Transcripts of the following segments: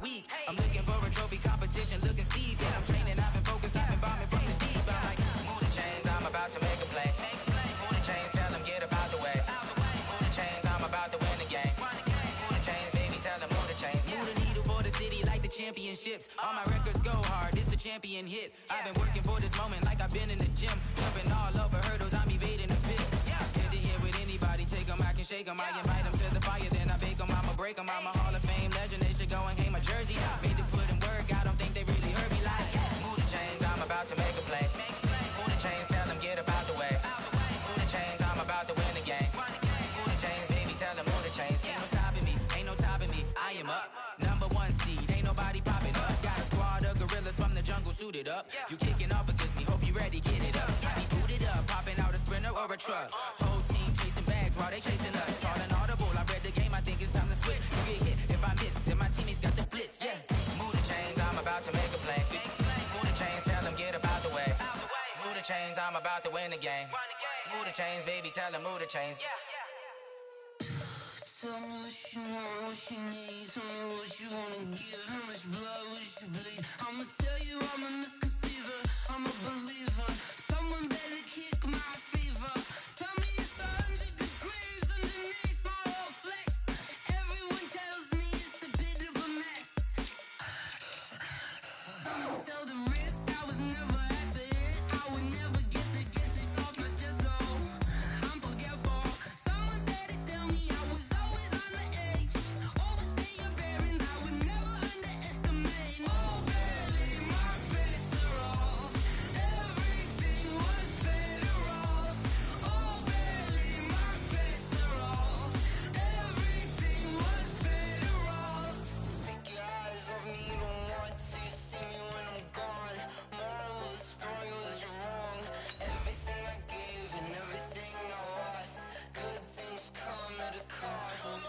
week. I'm looking for a trophy competition, looking steep. And I'm training, I've been focused, I've been bombing from the deep. I'm like, move the chains, I'm about to make a play. Move the chains, tell them get about the way. Move the chains, I'm about to win the game. Move the chains, baby, tell them move the chains. Move the needle for the city like the championships. All my records go hard, it's a champion hit. I've been working for this moment like I've been in the gym. Jumping all over hurdles, I'm evading the pit. Head to head with anybody, take them, I can shake them. I invite them to the fire, then I bake them, I'ma break them. I'm a Hall of Fame legend, they should go and hang my jersey. Made to put in work, I don't think they really heard me like, move the chains, I'm about to make a play. Move the chains, tell them get about the way. Move the chains, I'm about to win the game. Move the chains, baby, tell them move the chains. Ain't no stopping me, ain't no topping me, I am up. Number one seed, ain't nobody popping up. Got a squad of gorillas from the jungle suited up. You kicking off against me, hope you ready, get it up. I be booted up, popping out a Sprinter or a truck. Whole team chasing bags while they chasing us. Calling audible, I read the game, I think it's time to switch. You get hit, if I miss, then my teammates got the blitz, yeah. Move the chains, I'm about to make a play. Move the chains, tell them get about the way. Move the chains, I'm about to win the game. Move the chains, baby, tell them move the chains. Tell me what you want, what you need. Tell me what you wanna give. How much blood would you bleed? I'ma tell you I'm a misconceiver, I'm a believer. Someone better kick my fever. Tell me it's 100 degrees underneath my whole flesh. Everyone tells me it's a bit of a mess. Someone tell the risk I was never at the end. I would never get it off my chest, though. I'm forgetful. Someone better tell me I was always on the edge. Overstay your bearings, I would never underestimate. Oh, barely, my bets are off. Everything was better off. Oh, barely, my bets are off. Everything was better off. Take your eyes off me, you don't want to see me when I'm gone. Moral of the story was you're wrong. Everything I gave and everything I lost. Good things come at a cost.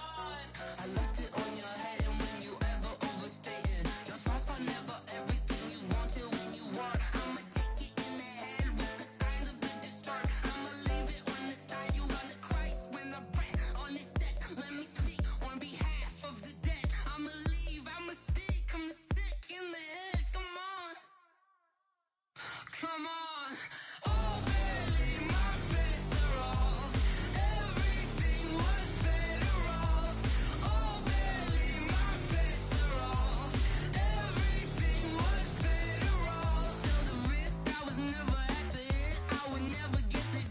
I left it on your head, and when you ever overstated, your thoughts are never everything you wanted when you want. I'ma take it in the head with the signs of the distort. I'ma leave it on the side. You wanna Christ when I breath on this set. Let me speak on behalf of the dead. I'ma leave, I'ma speak. I'm the sick in the head. Come on, come on. Oh, barely, my bets are off. Everything was better off. Oh, barely, my bets are off. Everything was better off. Tell the risk I was never at the end. I would never get it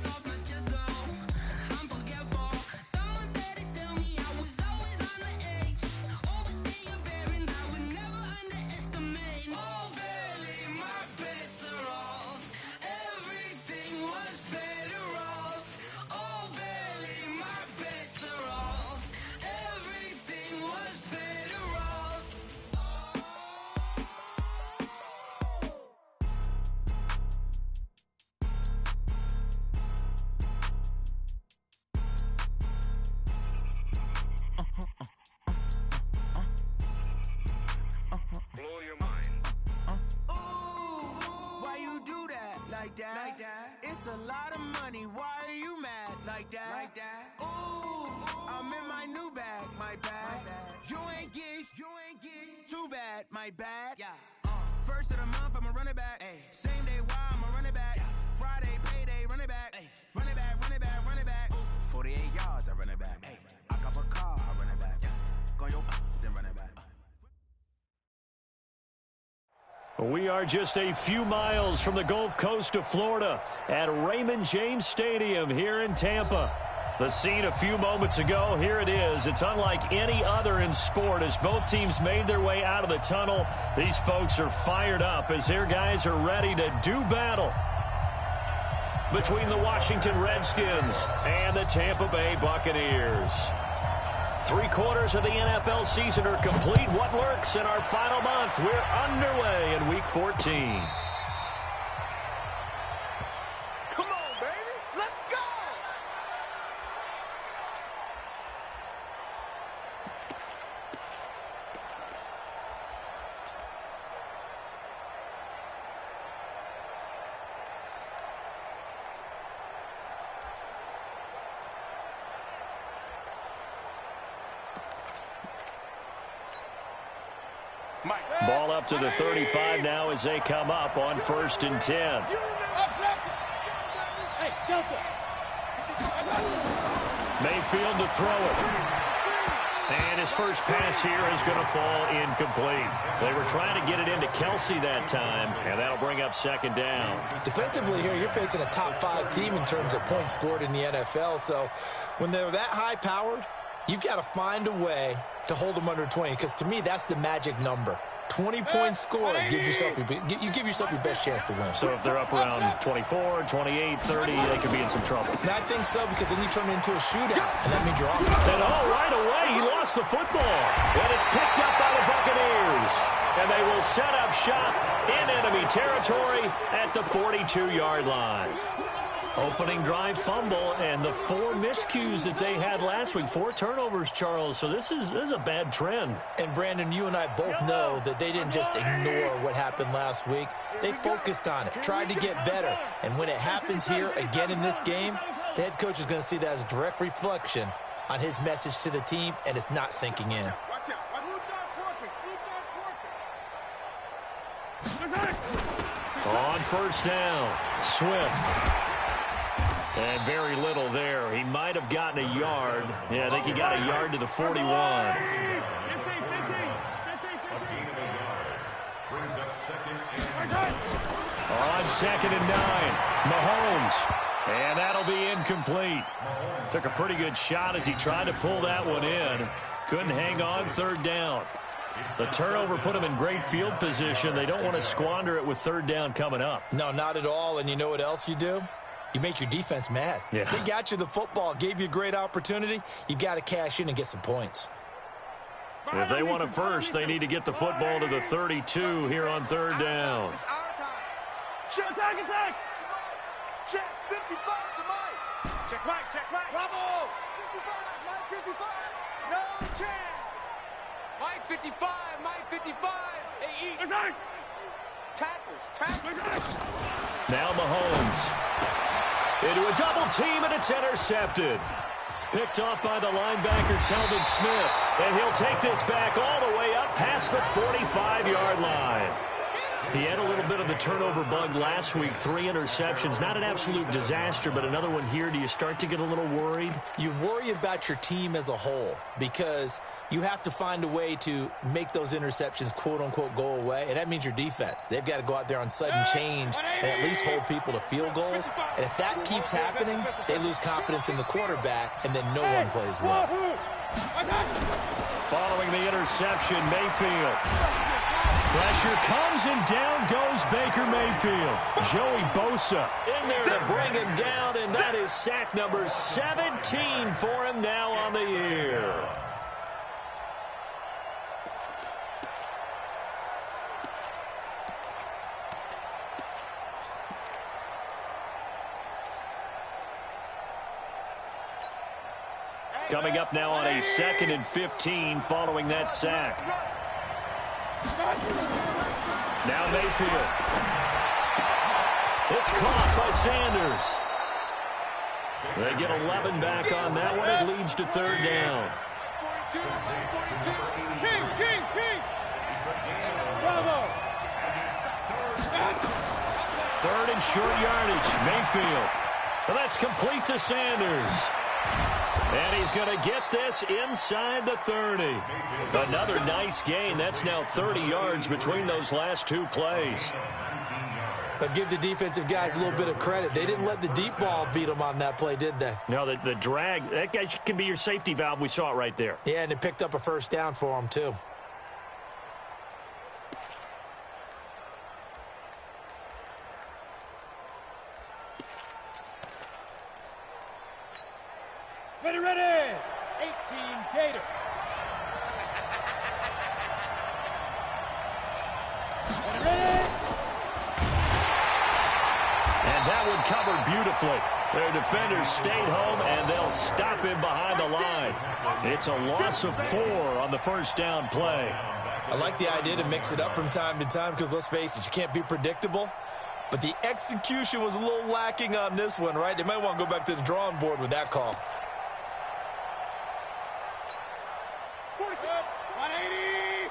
off my chest, though. I'm forgetful. Someone better tell me I was always on the edge. Overstay your bearings, I would never underestimate. Oh, barely, my bets are off. Everything was better off. Oh, barely, my bets are off. Everything was better off. Blow your mind. Why you do that? Like that? It's a lot of money. Why are you mad? Like that? Ooh, I'm in my new bag. My bad. You ain't get. Too bad. My bad. Yeah. First of the month, I'ma run it back. Same day, why I'ma run it back. Friday, payday, run it back. Run it back, run it back, run it back. 48 yards, I run it back. I cop a car, I run it back. Go yo, then run it back. We are just a few miles from the Gulf Coast of Florida at Raymond James Stadium here in Tampa. The scene a few moments ago, here it is. It's unlike any other in sport as both teams made their way out of the tunnel. These folks are fired up as their guys are ready to do battle between the Washington Redskins and the Tampa Bay Buccaneers. 3/4 of the NFL season are complete. What lurks in our final month? We're underway in Week 14. Come on, baby. Let's go. Ball up to the 35 now as they come up on 1st and 10. Mayfield to throw it. And his first pass here is going to fall incomplete. They were trying to get it into Kelsey that time, and that'll bring up 2nd down. Defensively here, you're facing a top 5 team in terms of points scored in the NFL. So when they're that high-powered, you've got to find a way to hold them under 20, because to me, that's the magic number. 20 points scored, you give yourself your best chance to win. So if they're up around 24, 28, 30, they could be in some trouble. And I think so, because then you turn it into a shootout, and that means you're off. And right away, he lost the football. And it's picked up by the Buccaneers. And they will set up shop in enemy territory at the 42-yard line. Opening drive fumble, and the 4 miscues that they had last week. 4 turnovers, Charles. So this is a bad trend. And, Brandon, you and I both know that they didn't just ignore what happened last week. They focused on it, tried to get better. And when it happens here again in this game, the head coach is going to see that as a direct reflection on his message to the team, and it's not sinking in. On 1st down, Swift. And very little there. He might have gotten a yard. Yeah, I think he got a yard to the 41. On 2nd and 9, Mahomes. And that'll be incomplete. Took a pretty good shot as he tried to pull that one in. Couldn't hang on 3rd down. The turnover put him in great field position. They don't want to squander it with 3rd down coming up. No, not at all. And you know what else you do? You make your defense mad. Yeah. They got you the football, gave you a great opportunity. You've got to cash in and get some points. If they want it first, they need to get the football to the 32 here on 3rd down. Attack! Check 55 to Mike. Check right. Bravo! 55, Mike 55. No chance. Mike 55. Hey, eat. Tackles. Now Mahomes. Into a double team, and it's intercepted. Picked off by the linebacker, Telvin Smith. And he'll take this back all the way up past the 45-yard line. He had a little bit of the turnover bug last week, 3 interceptions. Not an absolute disaster, but another one here. Do you start to get a little worried? You worry about your team as a whole because you have to find a way to make those interceptions, quote-unquote, go away, and that means your defense. They've got to go out there on sudden change and at least hold people to field goals. And if that keeps happening, they lose confidence in the quarterback, and then no one plays well. Following the interception, Mayfield. Pressure comes, and down goes Baker Mayfield. Joey Bosa in there to bring him down, and that is sack number 17 for him now on the year. Coming up now on a 2nd and 15 following that sack. Now Mayfield. It's caught by Sanders. They get 11 back on that one. It leads to 3rd down. Bravo. 3rd and short yardage. Mayfield. Well, that's complete to Sanders. And he's going to get this inside the 30. Another nice gain. That's now 30 yards between those last 2 plays. But give the defensive guys a little bit of credit. They didn't let the deep ball beat them on that play, did they? No, the drag, that guy can be your safety valve. We saw it right there. Yeah, and it picked up a 1st down for them, too. Ready. 18 Gator. Ready. And that one covered beautifully. Their defenders stayed home, and they'll stop him behind the line. It's a loss of 4 on the 1st down play. I like the idea to mix it up from time to time because, let's face it, you can't be predictable. But the execution was a little lacking on this one, right? They might want to go back to the drawing board with that call. 180.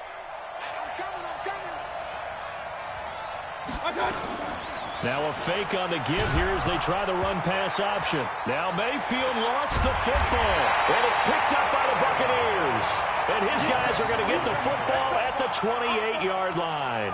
I'm coming Now a fake on the give here as they try the run-pass option. Now Mayfield lost the football, and it's picked up by the Buccaneers. And his guys are going to get the football at the 28-yard line.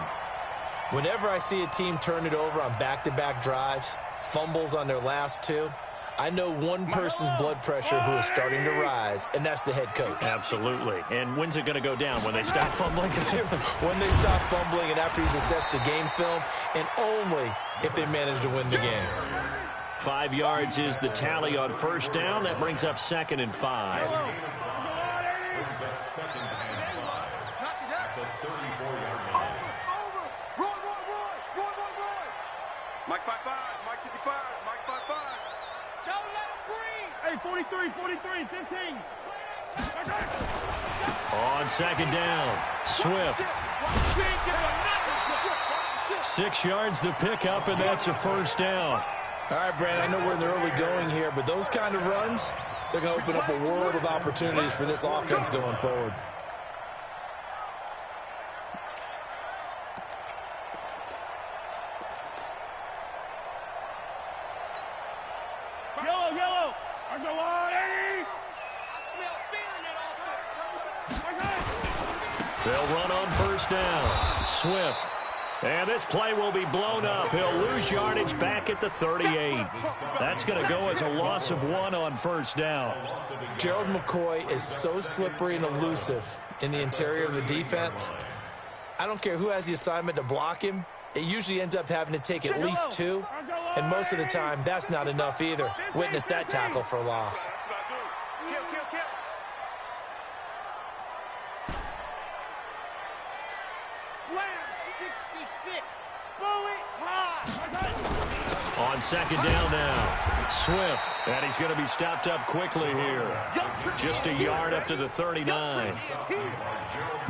Whenever I see a team turn it over on back-to-back drives, fumbles on their last two, I know one person's blood pressure who is starting to rise, and that's the head coach. Absolutely. And when's it going to go down? When they stop fumbling? When they stop fumbling and after he's assessed the game film, and only if they manage to win the game. 5 yards is the tally on first down. That brings up 2nd and 5. Mike 5-5, Mike 55, Mike 5-5. Don't let him breathe. Hey, 43, 15. On 2nd down, Swift. 6 yards the pickup, and that's a first down. All right, Brandon, I know we're in the early going here, but those kind of runs, they're going to open up a world of opportunities for this offense going forward. Yellow. I go on, Eddie. I smell fear in that offense. They'll run on first down. Swift. And this play will be blown up. He'll lose yardage back at the 38. That's going to go as a loss of 1 on first down. Gerald McCoy is so slippery and elusive in the interior of the defense. I don't care who has the assignment to block him. It usually ends up having to take at least 2. And most of the time, that's not enough either. Witness that tackle for a loss. Kill. Slam 66. Bullet high. On 2nd down now, Swift. And he's going to be stopped up quickly here. Just a yard up to the 39.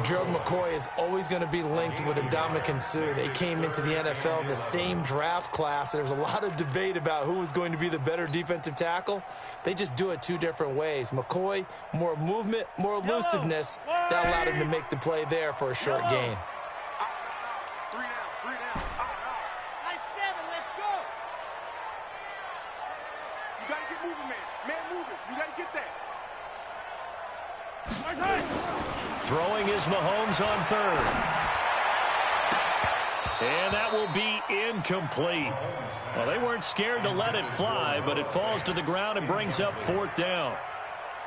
Gerald McCoy is always going to be linked with Ndamukong Suh. They came into the NFL in the same draft class. There was a lot of debate about who was going to be the better defensive tackle. They just do it 2 different ways. McCoy, more movement, more elusiveness. That allowed him to make the play there for a short gain. 3 down. Nice 7, let's go. You got to get moving, man. Man moving. You got to get that. Throwing is Mahomes on 3rd. And that will be incomplete. Well, they weren't scared to let it fly, but it falls to the ground and brings up 4th down.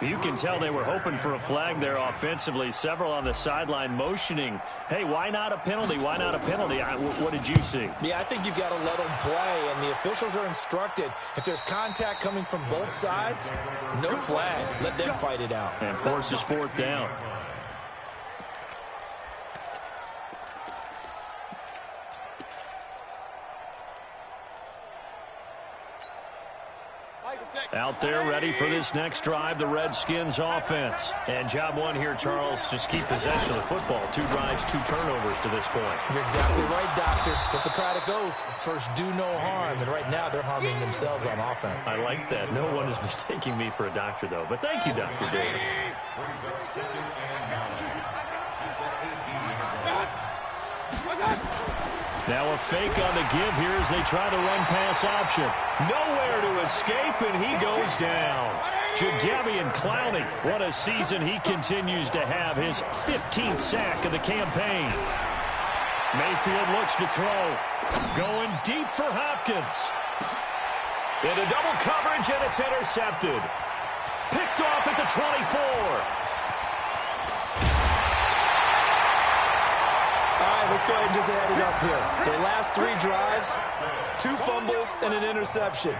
You can tell they were hoping for a flag there offensively. Several on the sideline motioning, hey, why not a penalty? Why not a penalty? What did you see? Yeah, I think you've got to let them play, and the officials are instructed. If there's contact coming from both sides, no flag. Let them fight it out. And forces 4th down. Out there ready for this next drive, the Redskins offense. And job 1 here, Charles, just keep possession of the football. 2 drives, 2 turnovers to this point. You're exactly right, Doctor. Hippocratic oath, first do no harm. And right now they're harming themselves on offense. I like that. No one is mistaking me for a doctor, though. But thank you, Dr. Davis. Now a fake on the give here as they try the run-pass option. Nowhere to escape, and he goes down. Jadeveon Clowney, what a season he continues to have. His 15th sack of the campaign. Mayfield looks to throw. Going deep for Hopkins. Into double coverage, and it's intercepted. Picked off at the 24. Let's go ahead and just add it up here. Their last 3 drives, 2 fumbles, and an interception.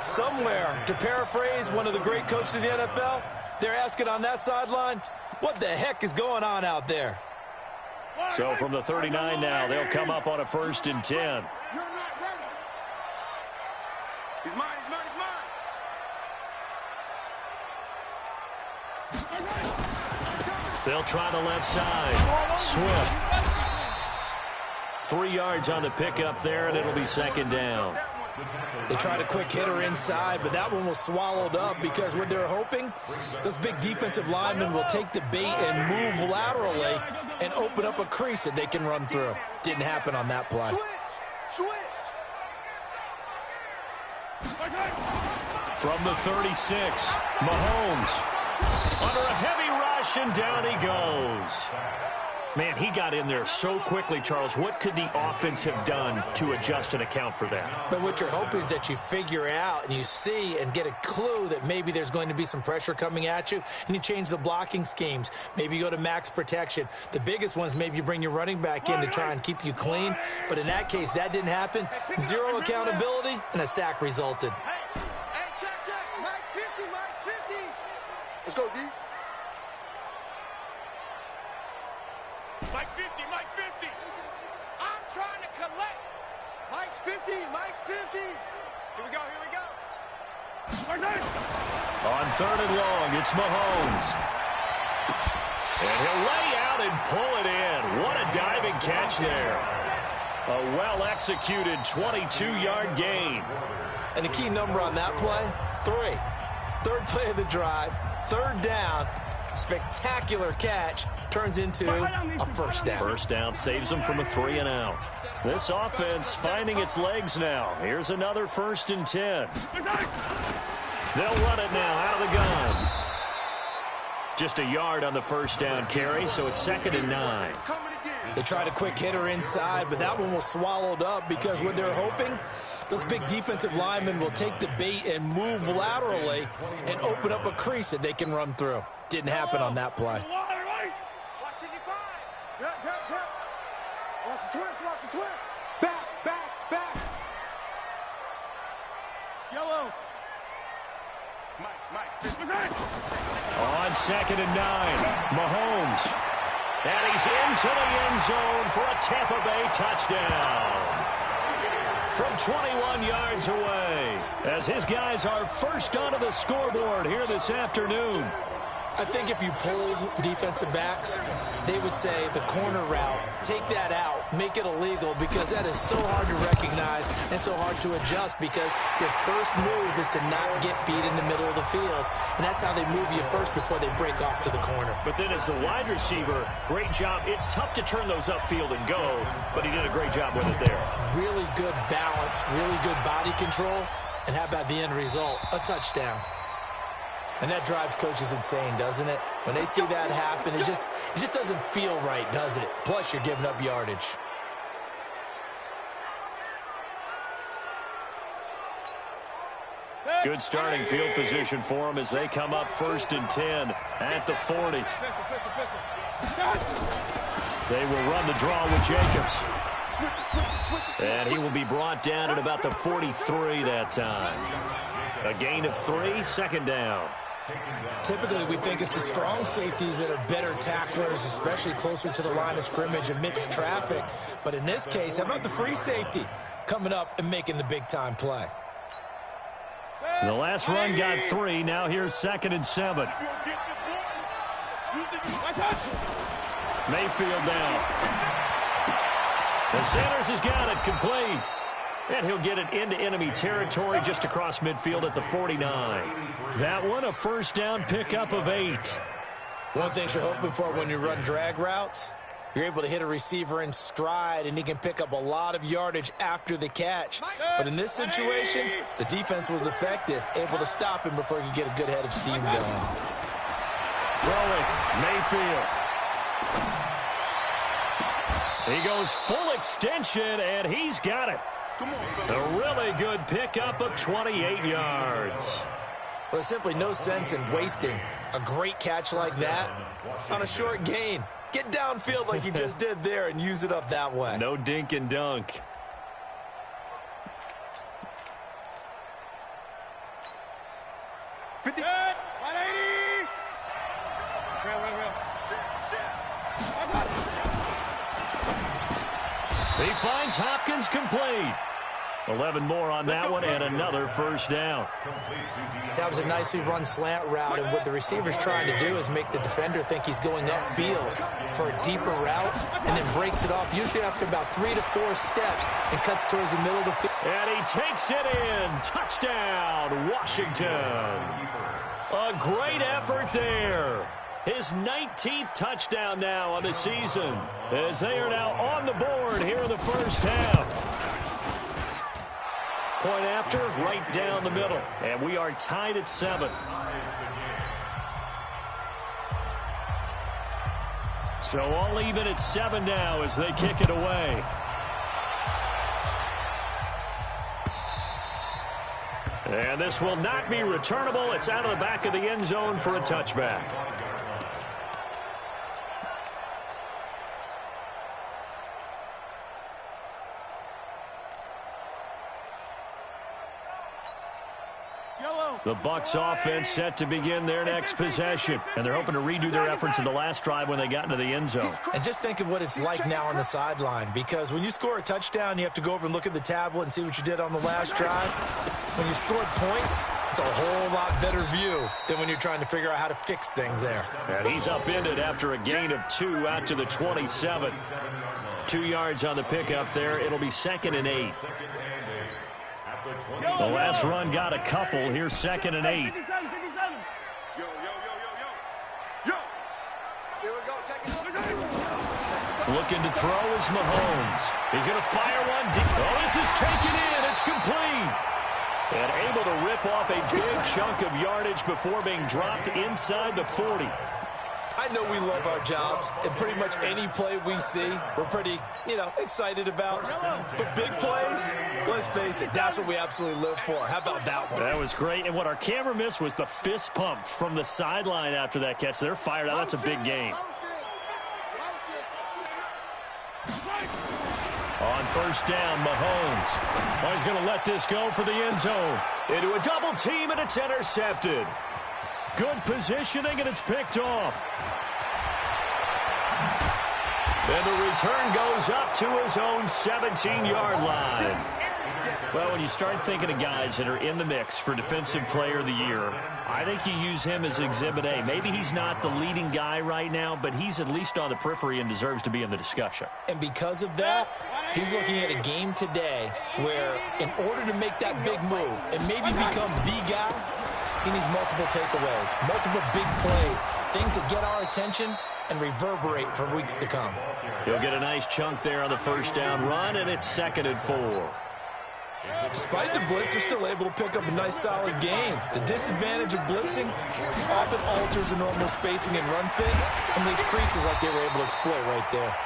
Somewhere, to paraphrase one of the great coaches of the NFL, they're asking on that sideline, what the heck is going on out there? So from the 39 now, they'll come up on a 1st and 10. You're not ready. He's mine. They'll try the left side. Swift. 3 yards on the pickup there, and it'll be 2nd down. They tried a quick hitter inside, but that one was swallowed up because what they're hoping, those big defensive linemen will take the bait and move laterally and open up a crease that they can run through. Didn't happen on that play. Switch. From the 36, Mahomes under a heavy rush, and down he goes. Man, he got in there so quickly, Charles. What could the offense have done to adjust and account for that? But what you're hoping is that you figure out and you see and get a clue that maybe there's going to be some pressure coming at you, and you change the blocking schemes. Maybe you go to max protection. The biggest ones, maybe you bring your running back in to try and keep you clean. But in that case, that didn't happen. Zero accountability, and a sack resulted. Hey, check. Mike 50, Mike 50. Let's go, D. Mike 50, Mike 50. I'm trying to collect. Mike's 50, Mike's 50. Here we go. On 3rd and long, it's Mahomes. And he'll lay out and pull it in. What a diving catch there. A well-executed 22-yard gain. And the key number on that play, 3. Third play of the drive, 3rd down, spectacular catch, turns into a first down. First down saves them from a 3-and-out. This offense finding its legs now. Here's another 1st and 10. They'll run it now out of the gun. Just a yard on the first down carry, so it's 2nd and 9. They tried a quick hitter inside, but that one was swallowed up because what they're hoping, those big defensive linemen will take the bait and move laterally and open up a crease that they can run through. Didn't happen on that play. Watch the twist. Back. Yellow. Mike. On 2nd and 9, Mahomes. And he's into the end zone for a Tampa Bay touchdown. From 21 yards away, as his guys are first onto the scoreboard here this afternoon. I think if you polled defensive backs, they would say the corner route, take that out, make it illegal, because that is so hard to recognize and so hard to adjust, because your first move is to not get beat in the middle of the field. And that's how they move you first before they break off to the corner. But then as the wide receiver, great job. It's tough to turn those upfield and go, but he did a great job with it there. Really good balance, really good body control, and how about the end result? A touchdown. And that drives coaches insane, doesn't it? When they see that happen, it just doesn't feel right, does it? Plus, you're giving up yardage. Good starting field position for them as they come up 1st and 10 at the 40. They will run the draw with Jacobs. And he will be brought down at about the 43 that time. A gain of 3, 2nd down. Typically, we think it's the strong safeties that are better tacklers, especially closer to the line of scrimmage amidst traffic. But in this case, how about the free safety coming up and making the big-time play? The last run got 3. Now here's 2nd and 7. Mayfield now. The Sanders has got it complete. And he'll get it into enemy territory just across midfield at the 49. That one, a first down pickup of 8. One thing you're hoping for when you run drag routes, you're able to hit a receiver in stride, and he can pick up a lot of yardage after the catch. But in this situation, the defense was effective, able to stop him before he could get a good head of steam going. Throwing, Mayfield. He goes full extension, and he's got it. A really good pickup of 28 yards. Well, there's simply no sense in wasting a great catch like that on a short gain. Get downfield like you just did there and use it up that way. No dink and dunk. He finds Hopkins complete. 11 more on that one and another first down. That was a nicely run slant route, and what the receiver's trying to do is make the defender think he's going upfield for a deeper route and then breaks it off, usually after about 3 to 4 steps, and cuts towards the middle of the field. And he takes it in. Touchdown, Washington. A great effort there. His 19th touchdown now on the season, as they are now on the board here in the first half. after, right down the middle. And we are tied at 7. So all even at 7 now as they kick it away. And this will not be returnable. It's out of the back of the end zone for a touchback. The Bucs offense set to begin their next possession. And they're hoping to redo their efforts in the last drive when they got into the end zone. And just think of what it's like now on the sideline, because when you score a touchdown, you have to go over and look at the tablet and see what you did on the last drive. When you scored points, it's a whole lot better view than when you're trying to figure out how to fix things there. And he's upended after a gain of 2 out to the 27. 2 yards on the pickup there. It'll be 2nd and 8. The last run got a couple. Here's 2nd and 8. Yo. Here we go. Check it out. Looking to throw is Mahomes. He's going to fire one deep. Oh, this is taken in. It's complete. And able to rip off a big chunk of yardage before being dropped inside the 40. I know we love our jobs, and pretty much any play we see, we're pretty, excited about. But big plays, let's face it, that's what we absolutely live for. How about that one? That was great, and what our camera missed was the fist pump from the sideline after that catch. They're fired out. That's a big game. On first down, Mahomes. Oh, he's going to let this go for the end zone. Into a double team, and it's intercepted. Good positioning, and it's picked off. And the return goes up to his own 17-yard line. Well, when you start thinking of guys that are in the mix for Defensive Player of the Year, I think you use him as Exhibit A. Maybe he's not the leading guy right now, but he's at least on the periphery and deserves to be in the discussion. And because of that, he's looking at a game today where in order to make that big move and maybe become the guy, he needs multiple takeaways, multiple big plays, things that get our attention and reverberate for weeks to come. He'll get a nice chunk there on the first down run, and it's 2nd and 4. Despite the blitz, they're still able to pick up a nice, solid gain. The disadvantage of blitzing often alters the normal spacing and run fits and leaves creases like they were able to exploit right there.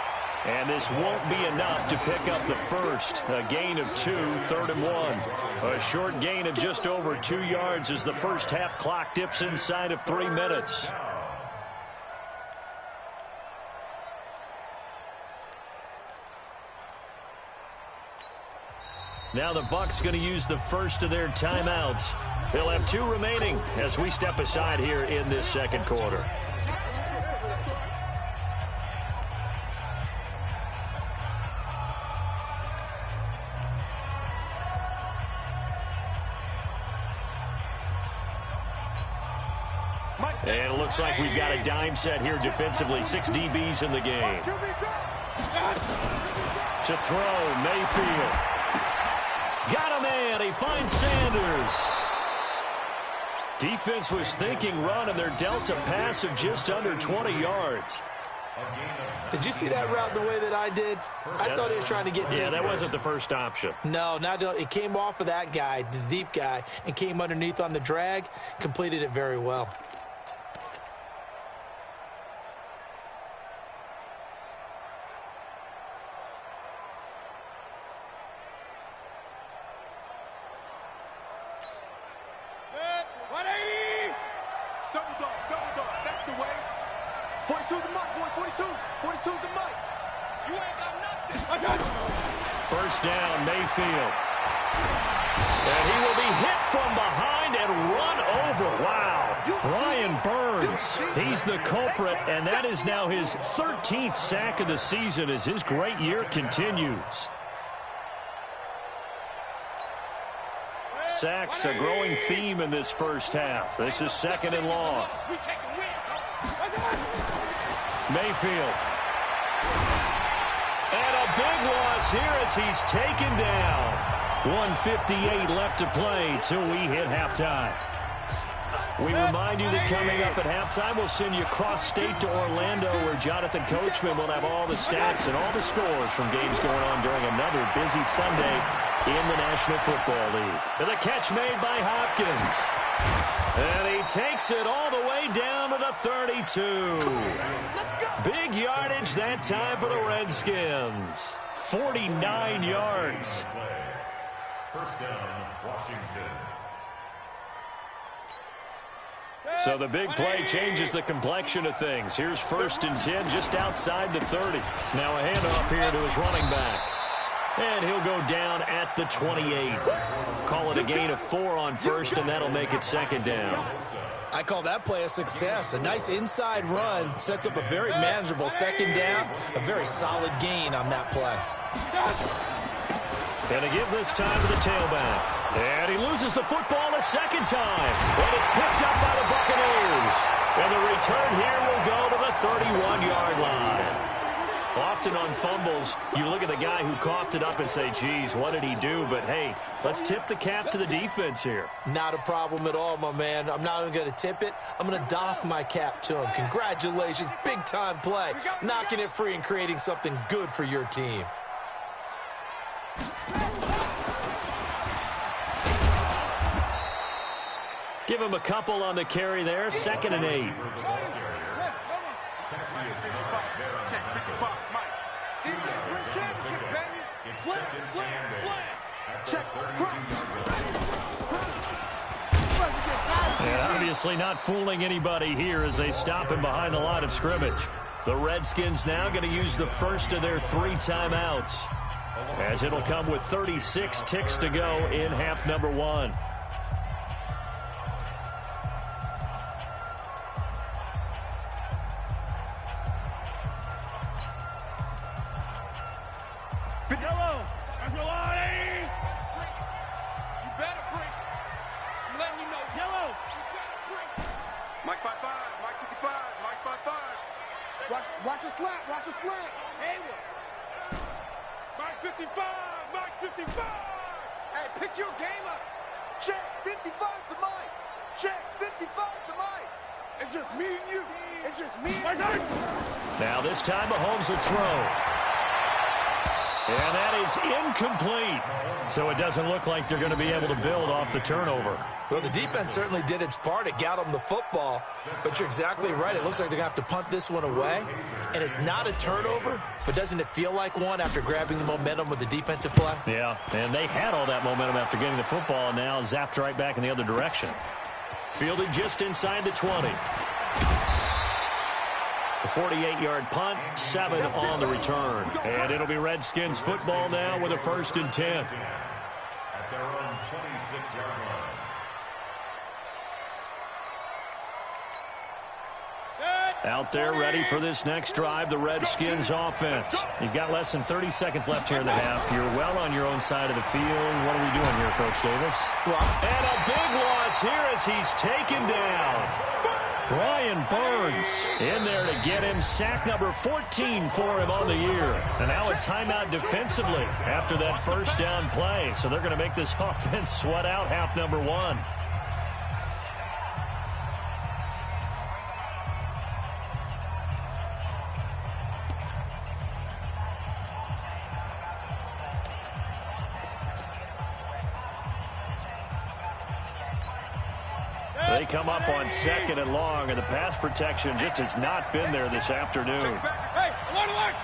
And this won't be enough to pick up the first. A gain of 2, 3rd and 1. A short gain of just over 2 yards as the first half clock dips inside of 3 minutes. Now the Bucs going to use the first of their timeouts. They'll have 2 remaining as we step aside here in this second quarter. And it looks like we've got a dime set here defensively. 6 DBs in the game. To throw, Mayfield. Got a man. He finds Sanders. Defense was thinking run, and they're dealt a pass of just under 20 yards. Did you see that route the way that I did? I thought he was trying to get deep. Yeah, that first. wasn't the first option. No, it came off of that guy, the deep guy, and came underneath on the drag, completed it very well. Double dog, that's the way. 42's the mic, boy, 42's the mic. You ain't got nothing. First down, Mayfield. And he will be hit from behind and run over. Wow. Brian Burns, he's the culprit, and that is now his 13th sack of the season as his great year continues. Sacks, a growing theme in this first half. This is 2nd and long. Mayfield. And a big loss here as he's taken down. 1:58 left to play till we hit halftime. We remind you that coming up at halftime, we'll send you cross-state to Orlando, where Jonathan Coachman will have all the stats and all the scores from games going on during another busy Sunday in the National Football League. And the catch made by Hopkins. And he takes it all the way down to the 32. Big yardage that time for the Redskins. 49 yards. First down, Washington. So the big play changes the complexion of things. Here's 1st and 10 just outside the 30. Now a handoff here to his running back. And he'll go down at the 28. Call it a gain of 4 on 1st, and that'll make it 2nd down. I call that play a success. A nice inside run sets up a very manageable 2nd down. A very solid gain on that play. And to give this time to the tailback. And he loses the football a 2nd time. And it's picked up by the Buccaneers. And the return here will go to the 31-yard line. Often on fumbles, you look at the guy who coughed it up and say, geez, what did he do? But, hey, let's tip the cap to the defense here. Not a problem at all, my man. I'm not even going to tip it. I'm going to doff my cap to him. Congratulations. Big-time play. Knocking it free and creating something good for your team. Give him a couple on the carry there. 2nd and 8. Check 55, Mike. Defense wins championships, baby. Slam, slam, slam. Check, And obviously not fooling anybody here as they stop him behind the line of scrimmage. The Redskins now going to use the first of their 3 timeouts, as it'll come with 36 ticks to go in half number 1. Yellow. That's your line. You better break. I'm letting you know. Yellow. You better break. Mike 55, Mike 55, Mike 55. Watch a slant, watch a slant. Haywood. Mike 55, Mike 55. Hey, pick your game up. Check 55 to Mike. Check 55 to Mike. It's just me and you. It's just me and you. Now this time Mahomes will throw. And that is incomplete. So it doesn't look like they're going to be able to build off the turnover. Well, the defense certainly did its part. It got them the football. But you're exactly right. It looks like they're going to have to punt this one away. And it's not a turnover, but doesn't it feel like one after grabbing the momentum with the defensive play? Yeah, and they had all that momentum after getting the football and now zapped right back in the other direction. Fielded just inside the 20. A 48-yard punt, 7 on the return. And it'll be Redskins football now with a 1st and 10. At their own 26-yard line. Out there ready for this next drive, the Redskins offense. You've got less than 30 seconds left here in the half. You're well on your own side of the field. What are we doing here, Coach Davis? And a big loss here as he's taken down. Brian Burns in there to get him. Sack number 14 for him on the year. And now a timeout defensively after that 1st down play. So they're going to make this offense sweat out half number 1. They come up on 2nd and long, and the pass protection just has not been there this afternoon. Hey, alert!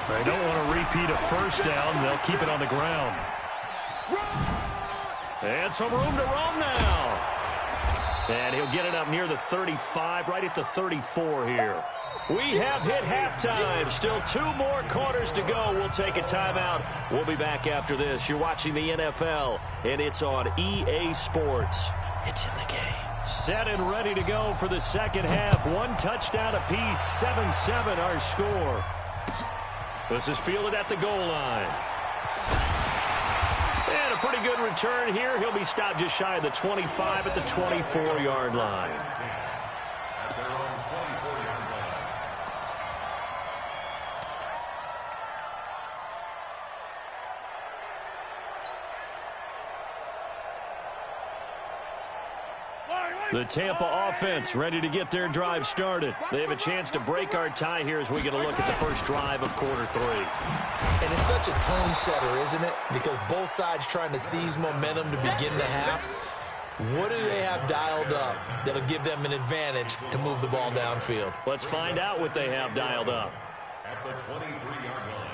They don't want to repeat a 1st down. They'll keep it on the ground. And some room to run now. And he'll get it up near the 35, right at the 34 here. We have hit halftime. Still 2 more quarters to go. We'll take a timeout. We'll be back after this. You're watching the NFL, and it's on EA Sports. It's in the game. Set and ready to go for the 2nd half. 1 touchdown apiece, 7-7 our score. This is fielded at the goal line. And a pretty good return here. He'll be stopped just shy of the 25 at the 24-yard line. At their own 24-yard line. The Tampa offense ready to get their drive started. They have a chance to break our tie here as we get a look at the first drive of quarter 3. And it's such a tone setter, isn't it? Because both sides trying to seize momentum to begin the half. What do they have dialed up that'll give them an advantage to move the ball downfield? Let's find out what they have dialed up. At the 23-yard line.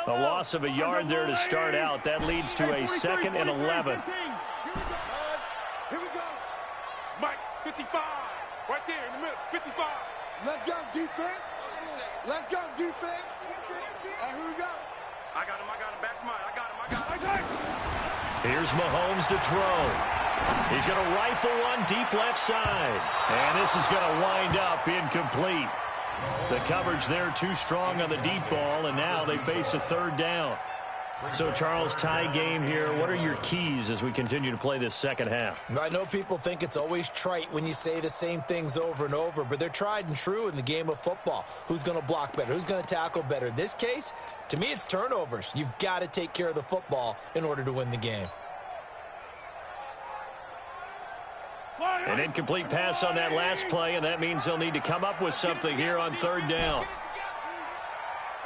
A loss of a yard there to start out. That leads to a 2nd and 11. Here we go. Mike, 55. Right there in the middle, 55. Let's go, defense. Let's go, defense. And here we go. I got him, back's mine. I got him. Here's Mahomes to throw. He's going to rifle one deep left side. And this is going to wind up incomplete. The coverage there too strong on the deep ball, and now they face a 3rd down. So, Charles, tie game here. What are your keys as we continue to play this second half? I know people think it's always trite when you say the same things over and over, but they're tried and true in the game of football. Who's going to block better? Who's going to tackle better? In this case, to me, it's turnovers. You've got to take care of the football in order to win the game. An incomplete pass on that last play, and that means they'll need to come up with something here on 3rd down.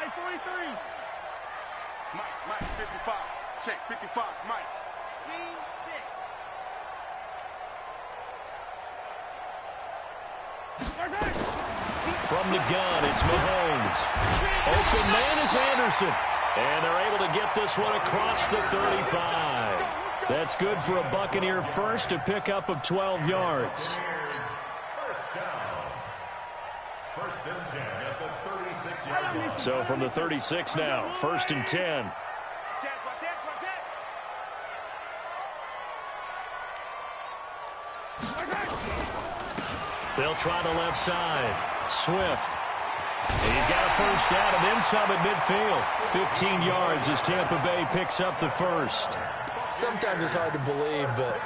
Hey, 43. Mike, 55. Check, 55, Mike. From the gun, it's Mahomes. Open man is Anderson. And they're able to get this one across the 35. That's good for a Buccaneer first, a pickup of 12 yards. First down. 1st and 10 at the 36-yard line. So from the 36 now, 1st and 10. They'll try the left side. Swift. He's got a first down and then some at midfield. 15 yards as Tampa Bay picks up the first. Sometimes it's hard to believe, but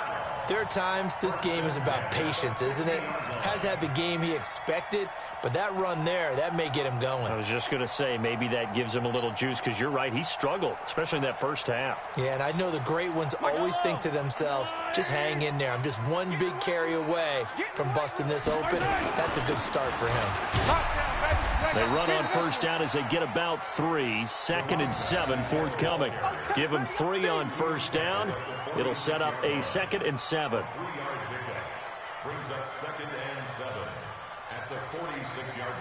there are times this game is about patience, isn't it? Has had the game he expected, but that run there, that may get him going. I was just going to say, maybe that gives him a little juice, because you're right, he struggled, especially in that first half. Yeah, and I know the great ones always think to themselves, just hang in there. I'm just one big carry away from busting this open. That's a good start for him. They run on first down as they get about 3. 2nd and 7 forthcoming. Give them 3 on first down. It'll set up a 2nd and 7. 3-yard pickup. Brings up 2nd and 7 at the 46-yard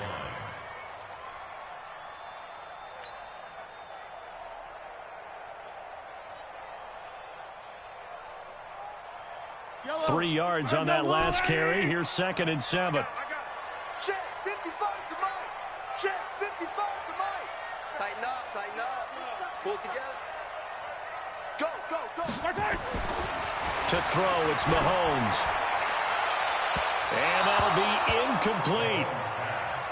line. 3 yards on that last carry. Here's 2nd and 7. Check, 55 to Mike. Check, 55 to Mike. Tighten up, tighten up. Pull it together. Go, go, go. To throw, it's Mahomes. And that'll be incomplete.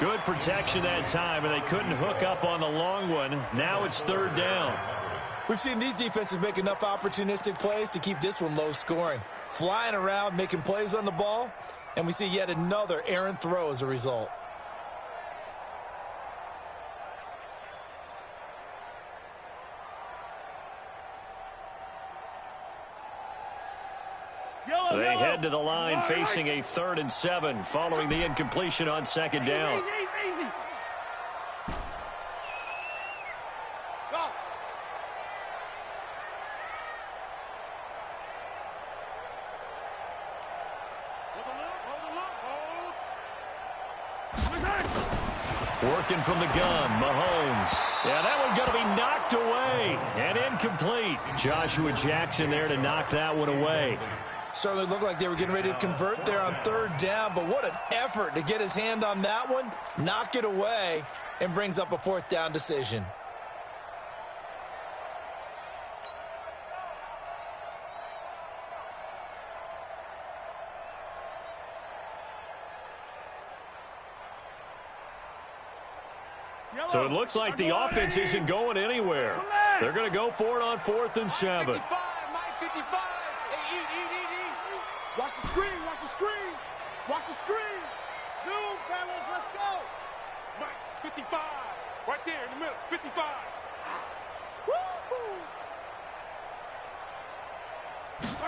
Good protection that time, and they couldn't hook up on the long one. Now it's 3rd down. We've seen these defenses make enough opportunistic plays to keep this one low scoring. Flying around, making plays on the ball, and we see yet another errant throw as a result. They head to the line facing a 3rd and 7 following the incompletion on 2nd down. Easy. Go. Working from the gun, Mahomes. Yeah, that one going to be knocked away and incomplete. Joshua Jackson there to knock that one away. Certainly looked like they were getting ready to convert there on 3rd down, but what an effort to get his hand on that one, knock it away, and brings up a 4th down decision. So it looks like the offense isn't going anywhere. They're going to go for it on 4th and 7. 55, Mike 55. Hey, eat. Watch the screen, watch the screen. Watch the screen. Zoom, fellas, let's go. Mike 55. Right there in the middle, 55. Woo-hoo.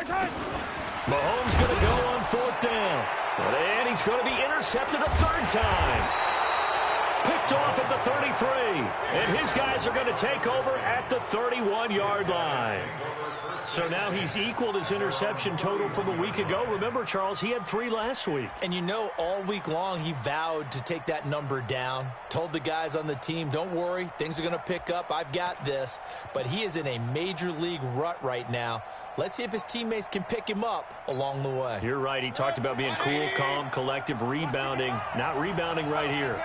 Mahomes going to go on 4th down. And he's going to be intercepted a 3rd time. Picked off at the 33. And his guys are going to take over at the 31-yard line. So now he's equaled his interception total from a week ago. Remember, Charles, he had 3 last week. And you know, all week long he vowed to take that number down. Told the guys on the team, don't worry, things are going to pick up. I've got this. But he is in a major league rut right now. Let's see if his teammates can pick him up along the way. You're right. He talked about being cool, calm, collective, rebounding. Not rebounding right here.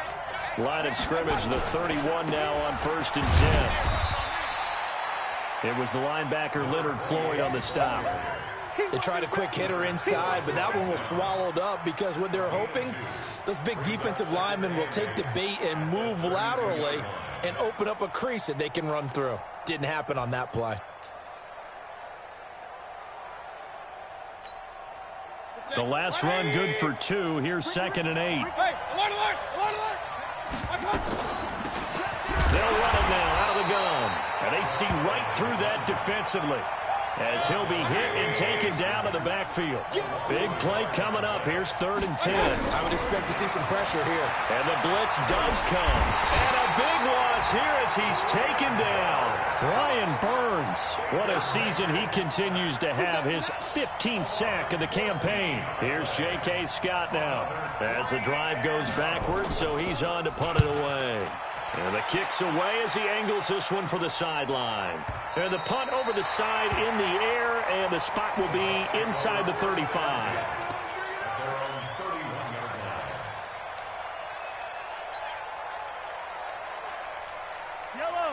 Line of scrimmage, the 31 now on 1st and 10. It was the linebacker Leonard Floyd on the stop. They tried a quick hitter inside, but that one was swallowed up because what they're hoping, those big defensive linemen will take the bait and move laterally and open up a crease that they can run through. Didn't happen on that play. The last run good for 2. Here's 2nd and 8. They'll run it now out of the gun. And they see right through that defensively as he'll be hit and taken down to the backfield. Big play coming up. Here's 3rd and 10. I would expect to see some pressure here. And the blitz does come. And a big loss here as he's taken down. Brian Burns. What a season he continues to have. His 15th sack of the campaign. Here's J.K. Scott now as the drive goes backwards, so he's on to punt it away. And the kick's away as he angles this one for the sideline. And the punt over the side in the air, and the spot will be inside the 35.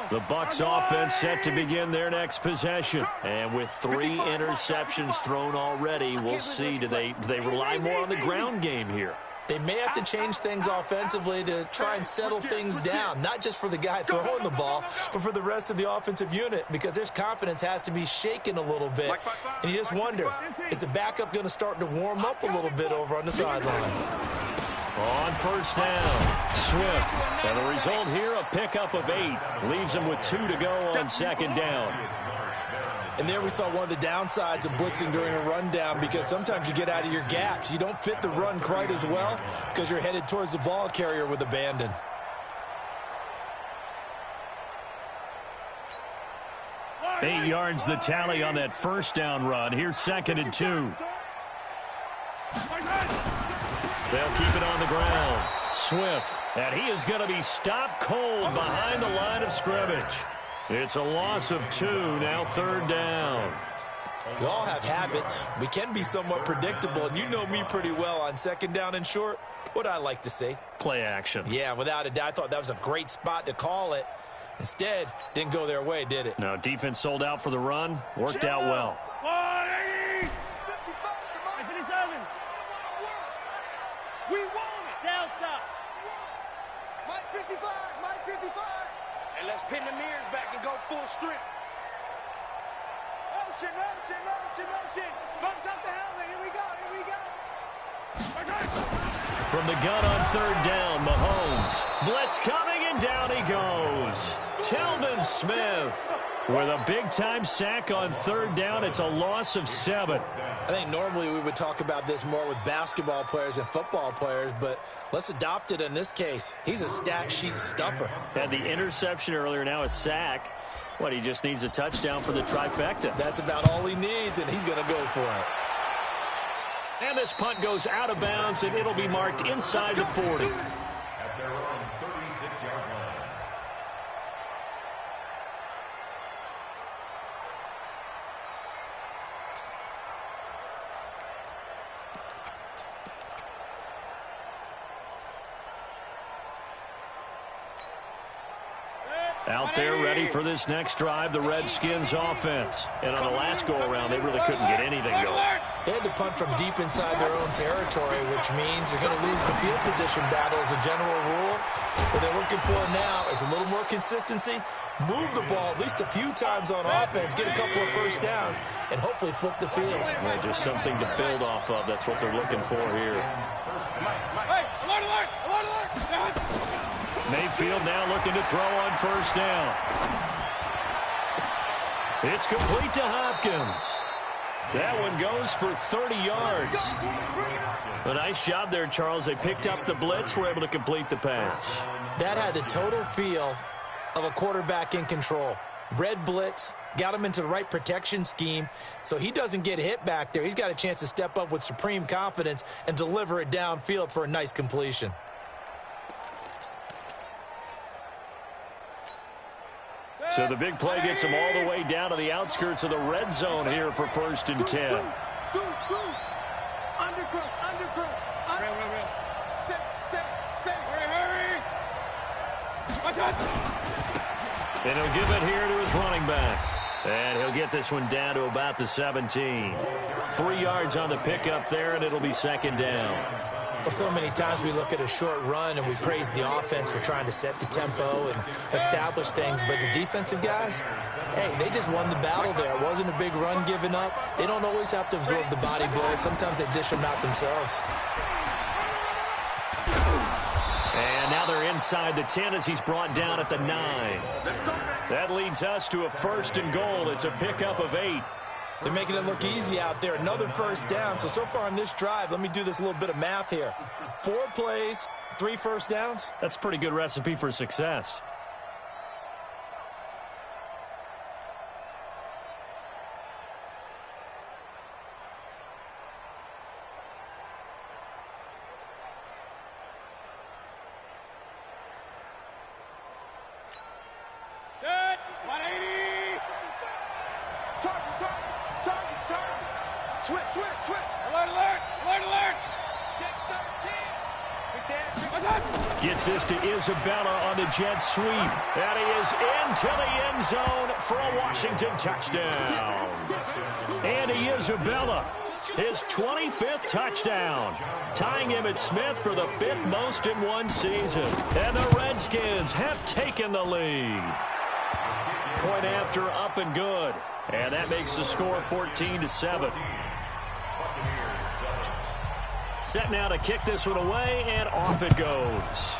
The Bucs offense set to begin their next possession. And with 3 interceptions thrown already, we'll see. Do they rely more on the ground game here? They may have to change things offensively to try and settle things down, not just for the guy throwing the ball, but for the rest of the offensive unit, because their confidence has to be shaken a little bit. And you just wonder, is the backup going to start to warm up a little bit over on the sideline? On 1st down, Swift. And the result here, a pickup of 8. Leaves him with 2 to go on 2nd down. And there we saw one of the downsides of blitzing during a rundown, because sometimes you get out of your gaps. You don't fit the run quite as well because you're headed towards the ball carrier with abandon. Eight yards the tally on that 1st down run. Here's 2nd and 2. They'll keep it on the ground. Swift. And he is going to be stopped cold behind the line of scrimmage. It's a loss of 2, now 3rd down. We all have habits. We can be somewhat predictable, and you know me pretty well on 2nd down and short. What I like to see? Play action. Yeah, without a doubt. I thought that was a great spot to call it. Instead, didn't go their way, did it? No, defense sold out for the run. Worked out well. 180! 57! We want it! Delta! Mike 55! Mike 55! And let's pin the mirrors back and go full strip. Motion, motion, motion, motion. Bumps up the helmet. Here we go, here we go. From the gun on 3rd down, Mahomes. Blitz coming, and down he goes. Telvin Smith with a big-time sack on 3rd down. It's a loss of 7. I think normally we would talk about this more with basketball players and football players, but let's adopt it in this case. He's a stat sheet stuffer. Had the interception earlier, now a sack. What, he just needs a touchdown for the trifecta. That's about all he needs, and he's going to go for it. And this punt goes out of bounds, and it'll be marked inside the 40. At their own 36-yard line. Out there ready for this next drive, the Redskins offense. And on the last go-around, they really couldn't get anything going. They had to punt from deep inside their own territory, which means you're going to lose the field position battle as a general rule. What they're looking for now is a little more consistency, move the ball at least a few times on offense, get a couple of 1st downs, and hopefully flip the field. Well, just something to build off of. That's what they're looking for here. Hey, alert, alert, alert, alert. Mayfield now looking to throw on 1st down. It's complete to Hopkins. That one goes for 30 yards. A nice job there, Charles. They picked up the blitz, were able to complete the pass. That had the total feel of a quarterback in control. Red blitz, got him into the right protection scheme, so he doesn't get hit back there. He's got a chance to step up with supreme confidence and deliver it downfield for a nice completion. So the big play gets him all the way down to the outskirts of the red zone here for 1st and 10. And he'll give it here to his running back. And he'll get this one down to about the 17. 3 yards on the pickup there, and it'll be 2nd down. Well, so many times we look at a short run and we praise the offense for trying to set the tempo and establish things, but the defensive guys, hey, they just won the battle there. It wasn't a big run given up. They don't always have to absorb the body blows. Sometimes they dish them out themselves. And now they're inside the 10 as he's brought down at the 9. That leads us to a 1st and goal. It's a pickup of 8. They're making it look easy out there. Another 1st down. So far on this drive, let me do this little bit of math here. 4 plays, 3 first downs. That's a pretty good recipe for success. Gets this to Isabella on the jet sweep. And he is into the end zone for a Washington touchdown. Andy Isabella, his 25th touchdown, tying Emmitt Smith for the 5th most in one season. And the Redskins have taken the lead. Point after, up and good. And that makes the score 14-7. Set now to kick this one away, and off it goes.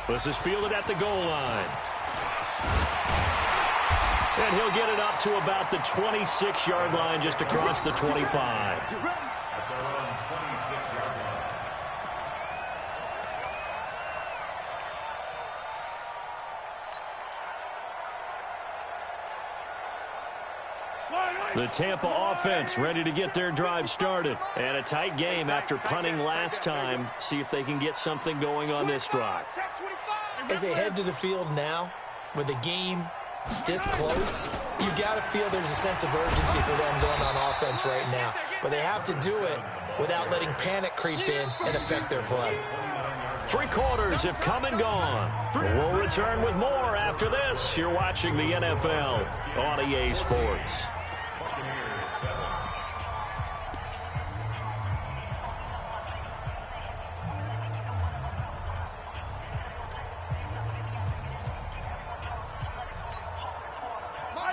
This is fielded at the goal line. And he'll get it up to about the 26-yard line, just across the 25. The Tampa offense ready to get their drive started. And a tight game after punting last time. See if they can get something going on this drive. As they head to the field now, with the game this close, you've got to feel there's a sense of urgency for them going on offense right now. But they have to do it without letting panic creep in and affect their play. 3 quarters have come and gone. We'll return with more after this. You're watching the NFL on EA Sports.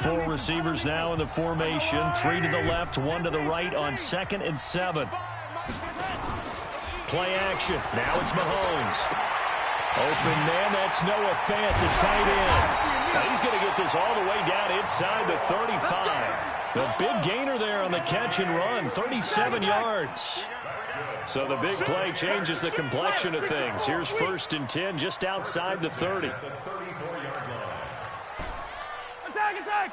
Four receivers now in the formation. 3 to the left, 1 to the right on 2nd and 7. Play action. Now it's Mahomes. Open man, that's Noah Fant, the tight end. Now he's going to get this all the way down inside the 35. The big gainer there on the catch and run, 37 yards. So the big play changes the complexion of things. Here's 1st and 10 just outside the 30. Attack!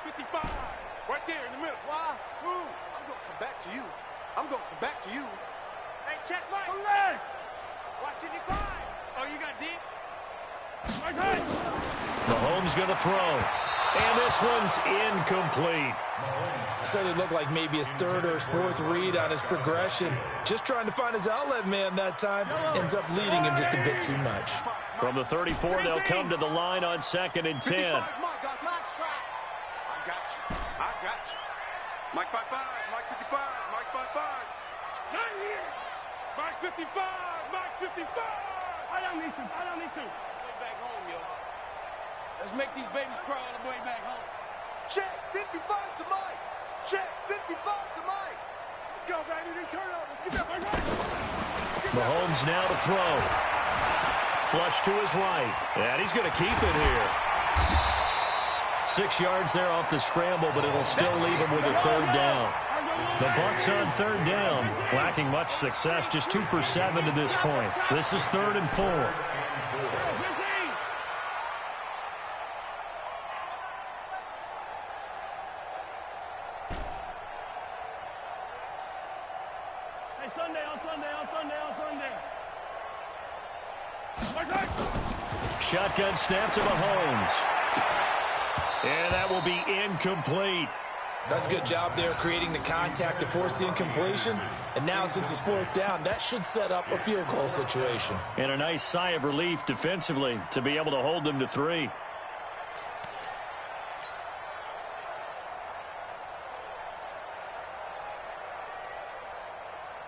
55, right there in the middle. Why? Move. I'm going to come back to you. Hey, check right. Watch it, decline. Oh, you got deep? Mahomes going to throw. And this one's incomplete. So it looked like maybe his 3rd or his 4th read on his progression. Just trying to find his outlet man that time. Ends up leading him just a bit too much. From the 34, they'll come to the line on 2nd and 10. I got you. Mike 55, Mike 55, Mike 55. Not here. Mike 55, Mike 55. I don't need to. Way back home, yo. Let's make these babies cry on the way back home. Check 55 to Mike. Check 55 to Mike. Let's go, baby. They turn over. Get that right. Mahomes now to throw. Flush to his right. And he's going to keep it here. 6 yards there off the scramble, but it'll still leave him with a third down. The Bucs on third down, lacking much success, just 2 for 7 to this point. This is 3rd and 4. Shotgun snap to Mahomes. And that will be incomplete. That's a good job there creating the contact to force the incompletion. And now since it's 4th down, that should set up a field goal situation. And a nice sigh of relief defensively to be able to hold them to 3.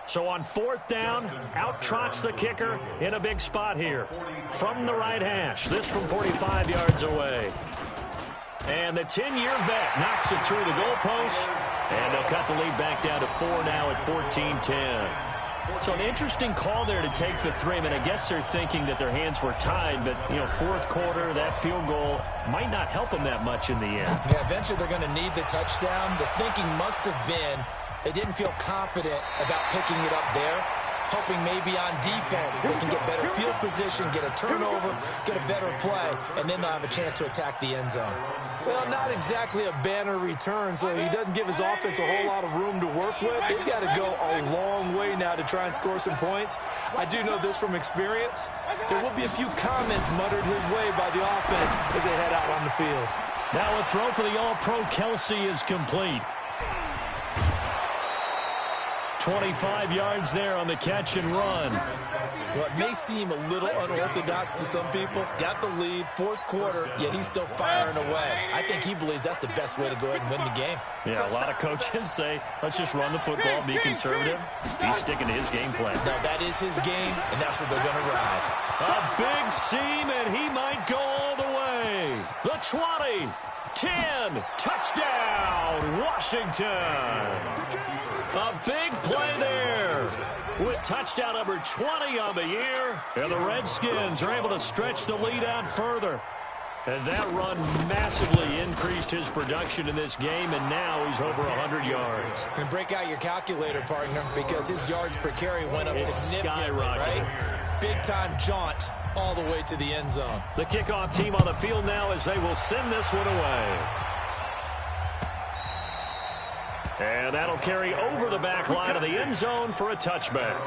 So on 4th down, out trots the kicker in a big spot here. From the right hash, this from 45 yards away. And the 10-year vet knocks it through the goalpost. And they'll cut the lead back down to 4 now at 14-10. So an interesting call there to take the 3. I mean, I guess they're thinking that their hands were tied, but, you know, 4th quarter, that field goal might not help them that much in the end. Yeah, eventually they're going to need the touchdown. The thinking must have been they didn't feel confident about picking it up there, hoping maybe on defense they can get better field position, get a turnover, get a better play, and then they'll have a chance to attack the end zone. Well, not exactly a banner return, so he doesn't give his offense a whole lot of room to work with. They've got to go a long way now to try and score some points. I do know this from experience. There will be a few comments muttered his way by the offense as they head out on the field. Now a throw for the All-Pro Kelsey is complete. 25 yards there on the catch and run. Well, it may seem a little unorthodox to some people. Got the lead, 4th quarter, yet he's still firing away. I think he believes that's the best way to go ahead and win the game. Yeah, a lot of coaches say, let's just run the football, be conservative. He's sticking to his game plan. No, that is his game, and that's what they're going to ride. A big seam, and he might go all the way. The 20, 10, touchdown, Washington. A big play there with touchdown number 20 on the year. And the Redskins are able to stretch the lead out further. And that run massively increased his production in this game, and now he's over 100 yards. And break out your calculator, partner, because his yards per carry went up significantly, right? Big-time jaunt all the way to the end zone. The kickoff team on the field now as they will send this one away. And that'll carry over the back line of the end zone for a touchback.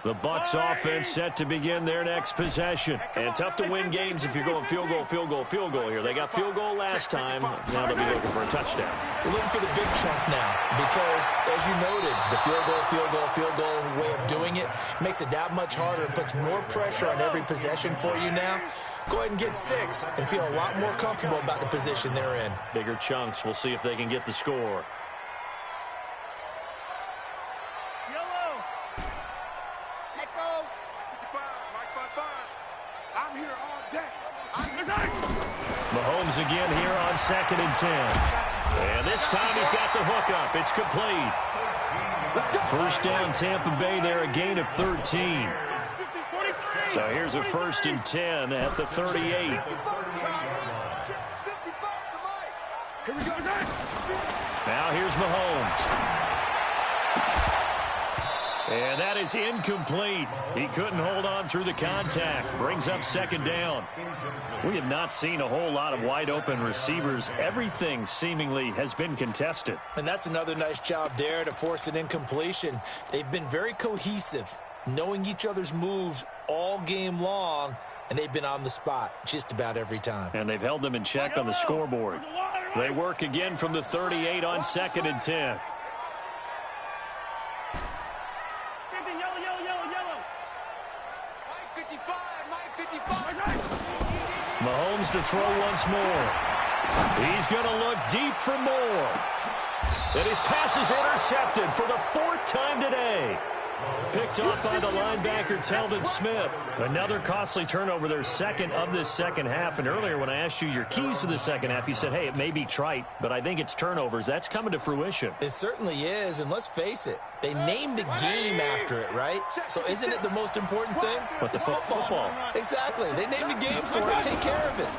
The Bucs offense set to begin their next possession. And tough to win games if you're going field goal, field goal, field goal here. They got field goal last time. Now they'll be looking for a touchdown. They're looking for the big chunk now because, as you noted, the field goal way of doing it makes it that much harder and puts more pressure on every possession for you now. Go ahead and get 6 and feel a lot more comfortable about the position they're in. Bigger chunks. We'll see if they can get the score. Mahomes again here on 2nd and 10. And this time he's got the hook up. It's complete. First down Tampa Bay there, a gain of 13. So here's a 1st and 10 at the 38. Now here's Mahomes. And that is incomplete. He couldn't hold on through the contact. Brings up 2nd down. We have not seen a whole lot of wide open receivers. Everything seemingly has been contested. And that's another nice job there to force an incompletion. They've been very cohesive, knowing each other's moves all game long, and they've been on the spot just about every time. And they've held them in check on the scoreboard. They work again from the 38 on 2nd and 10. Mahomes to throw once more. He's going to look deep for more. And his pass is intercepted for the 4th time today. Picked off by the linebacker, Telvin Smith. Another costly turnover, their second of this second half. And earlier when I asked you your keys to the second half, you said, hey, it may be trite, but I think it's turnovers. That's coming to fruition. It certainly is, and let's face it, they named the game after it, right? So isn't it the most important thing? But it's football. Exactly. They named the game for it. Take care of it.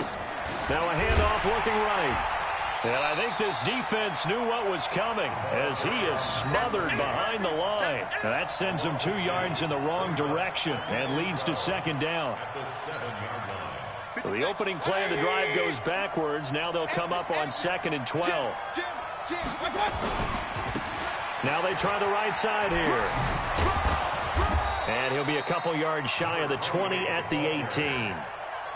Now a handoff looking right. And I think this defense knew what was coming as he is smothered behind the line. Now that sends him 2 yards in the wrong direction and leads to second down. So the opening play of the drive goes backwards. Now they'll come up on 2nd and 12. Now they try the right side here. And he'll be a couple yards shy of the 20 at the 18.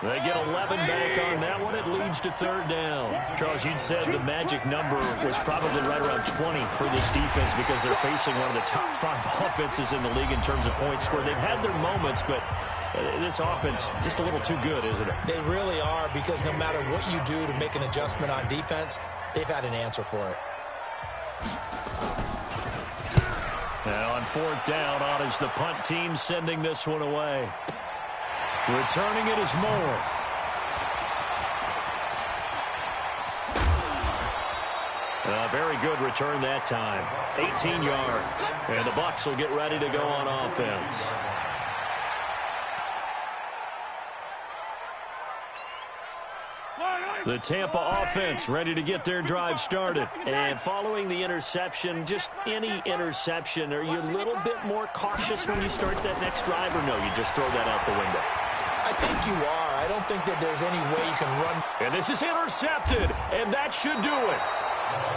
They get 11 back on that one. It leads to 3rd down. Charles, you'd said the magic number was probably right around 20 for this defense because they're facing one of the top 5 offenses in the league in terms of points scored. They've had their moments, but this offense just a little too good, isn't it? They really are, because no matter what you do to make an adjustment on defense, they've had an answer for it. Now on 4th down, on is the punt team sending this one away. Returning it is Moore. Very good return that time. 18 yards. And the Bucs will get ready to go on offense. The Tampa offense ready to get their drive started. And following the interception, just any interception, are you a little bit more cautious when you start that next drive, or no, you just throw that out the window? I think you are. I don't think that there's any way you can run. And this is intercepted, and that should do it.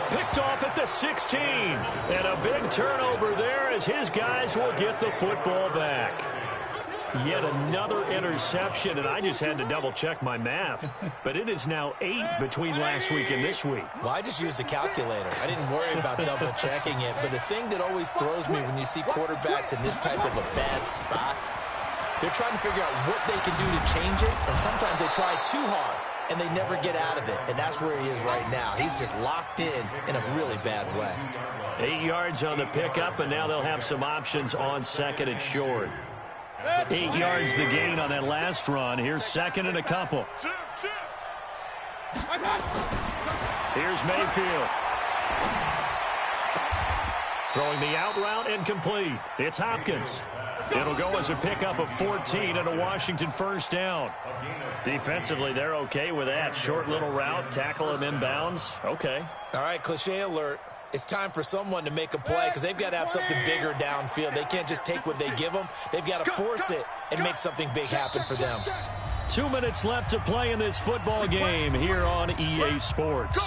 Picked off at the 16. And a big turnover there as his guys will get the football back. Yet another interception, and I just had to double-check my math. But it is now 8 between last week and this week. Well, I just used a calculator. I didn't worry about double-checking it. But the thing that always throws me when you see quarterbacks in this type of a bad spot, they're trying to figure out what they can do to change it, and sometimes they try too hard, and they never get out of it, and that's where he is right now. He's just locked in a really bad way. 8 yards on the pickup, and now they'll have some options on 2nd and short. 8 yards the gain on that last run. Here's 2nd and a couple. Here's Mayfield. Throwing the out route incomplete. It's Hopkins. It'll go as a pickup of 14 and a Washington 1st down. Defensively, they're okay with that. Short little route, tackle him inbounds. Okay. All right, cliche alert. It's time for someone to make a play because they've got to have something bigger downfield. They can't just take what they give them. They've got to force it and make something big happen for them. 2 minutes left to play in this football game here on EA Sports.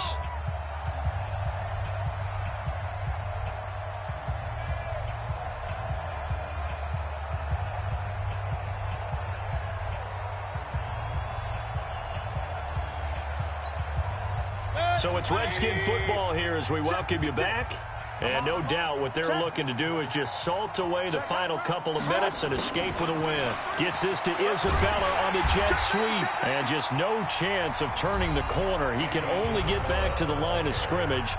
So it's Redskin football here as we welcome you back. And no doubt what they're looking to do is just salt away the final couple of minutes and escape with a win. Gets this to Isabella on the jet sweep. And just no chance of turning the corner. He can only get back to the line of scrimmage.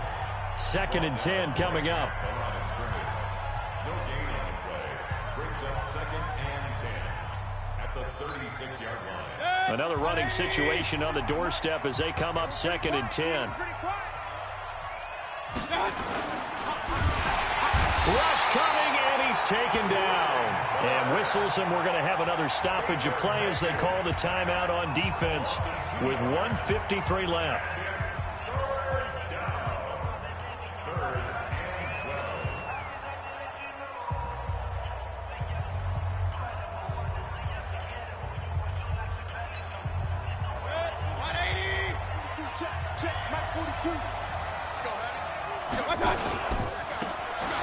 2nd and 10 coming up. No gain on the play. Brings up 2nd and 10 at the 36-yard line. Another running situation on the doorstep as they come up 2nd and 10. Rush coming, and he's taken down. And whistles, and we're going to have another stoppage of play as they call the timeout on defense with 1:53 left.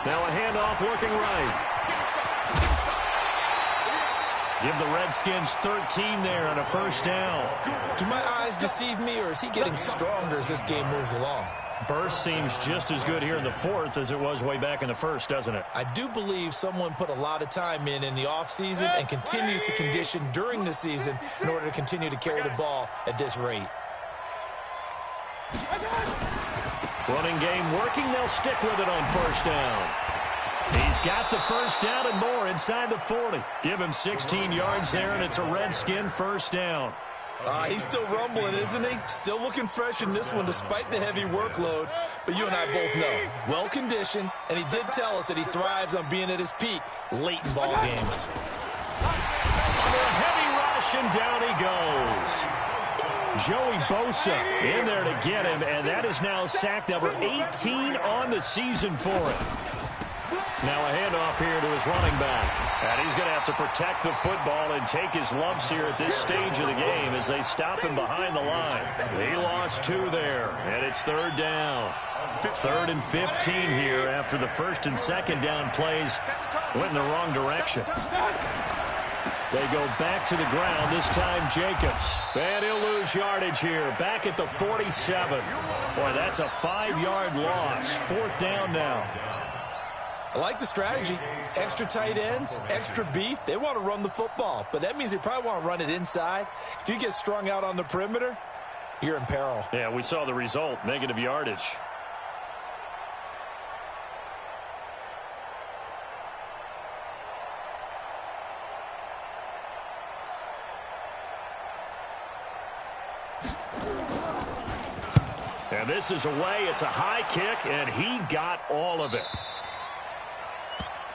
Now a handoff looking right. Give the Redskins 13 there on a 1st down. Do my eyes deceive me, or is he getting stronger as this game moves along? Burst seems just as good here in the 4th as it was way back in the 1st, doesn't it? I do believe someone put a lot of time in the offseason and continues to condition during the season in order to continue to carry the ball at this rate. Running game working. They'll stick with it on 1st down. He's got the first down and more inside the 40. Give him 16 yards there, and it's a Redskin first down. He's still rumbling, isn't he? Still looking fresh in this one despite the heavy workload. But you and I both know, well-conditioned, and he did tell us that he thrives on being at his peak late in ball games. Under a heavy rush, and down he goes. Joey Bosa in there to get him, and that is now sack number 18 on the season for him. Now a handoff here to his running back. And he's going to have to protect the football and take his lumps here at this stage of the game as they stop him behind the line. He lost 2 there, and it's third down. 3rd and 15 here after the first and second down plays went in the wrong direction. They go back to the ground, this time Jacobs. And he'll lose yardage here, back at the 47. Boy, that's a 5-yard loss. 4th down now. I like the strategy. Extra tight ends, extra beef. They want to run the football, but that means they probably want to run it inside. If you get strung out on the perimeter, you're in peril. Yeah, we saw the result, negative yardage. And this is away. It's a high kick, and he got all of it.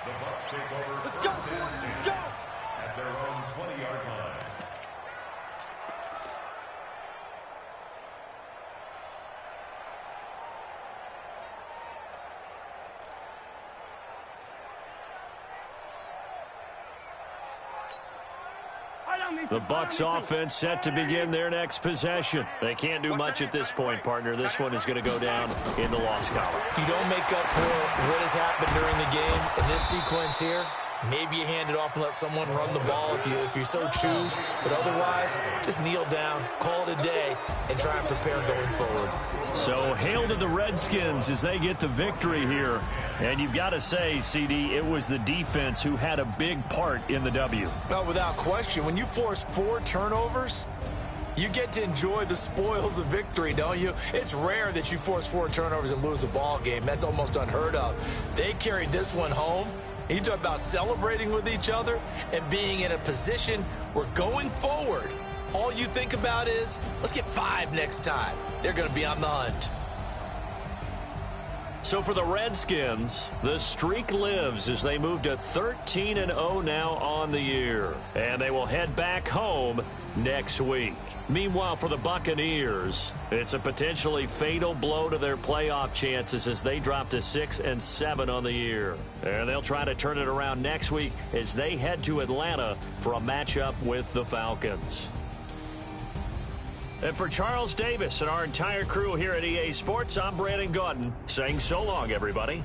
The Bucs take over. Let's go, let's go. At their own 20-yard line. The Bucs offense set to begin their next possession. They can't do much at this point, partner. This one is going to go down in the loss column. You don't make up for what has happened during the game in this sequence here. Maybe you hand it off and let someone run the ball if you so choose. But otherwise, just kneel down, call it a day, and try and prepare going forward. So hail to the Redskins as they get the victory here. And you've got to say, CD, it was the defense who had a big part in the W. But without question, when you force 4 turnovers, you get to enjoy the spoils of victory, don't you? It's rare that you force 4 turnovers and lose a ball game. That's almost unheard of. They carried this one home. You talk about celebrating with each other and being in a position where going forward, all you think about is, let's get 5 next time. They're going to be on the hunt. So for the Redskins, the streak lives as they move to 13-0 now on the year. And they will head back home next week. Meanwhile, for the Buccaneers, it's a potentially fatal blow to their playoff chances as they drop to 6-7 on the year. And they'll try to turn it around next week as they head to Atlanta for a matchup with the Falcons. And for Charles Davis and our entire crew here at EA Sports, I'm Brandon Gaudin saying so long, everybody.